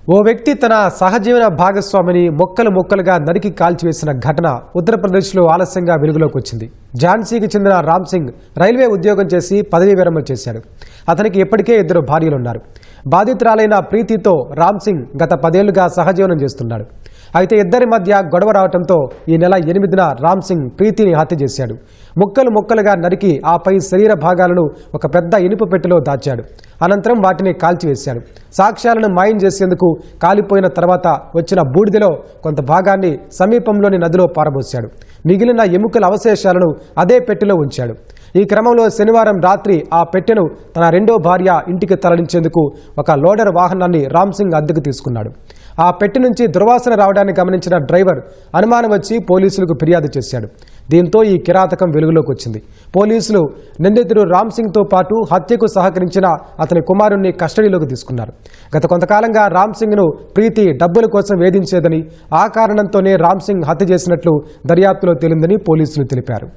ఓ వ్యక్తి తన సహజీవన భాగస్వామిని మొక్కలుగా నరికి కాల్చివేసిన ఘటన ఉత్తరప్రదేశ్లో ఆలస్యంగా వెలుగులోకి వచ్చింది. ఝాన్సీకి చెందిన రామ్ సింగ్ రైల్వే ఉద్యోగం చేసి పదవీ విరమణ చేశాడు. అతనికి ఇప్పటికే 2 భార్యలున్నారు. బాధితురాలైన ప్రీతితో రామ్ సింగ్ గత 10 ఏళ్లుగా సహజీవనం చేస్తున్నాడు. అయితే ఇద్దరి మధ్య గొడవ రావడంతో ఈ నెల 8న రామ్ సింగ్ ప్రీతిని హత్య చేశాడు. ముక్కలుగా నరికి ఆపై శరీర భాగాలను ఒక పెద్ద ఇనుప పెట్టెలో దాచాడు. అనంతరం వాటిని కాల్చివేశాడు. సాక్ష్యాలను మాయం చేసేందుకు కాలిపోయిన తర్వాత వచ్చిన బూడిదలో కొంత భాగాన్ని సమీపంలోని నదిలో పారబోశాడు. మిగిలిన ఎముకల అవశేషాలను అదే పెట్టెలో ఉంచాడు. ఈ క్రమంలో శనివారం రాత్రి ఆ పెట్టెను తన 2వ భార్య ఇంటికి తరలించేందుకు ఒక లోడర్ వాహనాన్ని రామ్ సింగ్ అద్దెకు తీసుకున్నాడు. ఆ పెట్టె నుంచి దుర్వాసన రావడాన్ని గమనించిన డ్రైవర్ అనుమానం వచ్చి పోలీసులకు ఫిర్యాదు చేశాడు. దీంతో ఈ కిరాతకం వెలుగులోకి వచ్చింది. పోలీసులు నిందితుడు రామ్ సింగ్తో పాటు హత్యకు సహకరించిన అతని కుమారుణ్ణి కస్టడీలోకి తీసుకున్నారు. గత కొంతకాలంగా రామ్ సింగ్ను ప్రీతి డబ్బుల కోసం వేధించేదని, ఆ కారణంతోనే రామ్ సింగ్ హత్య చేసినట్లు దర్యాప్తులో తేలిందని పోలీసులు తెలిపారు.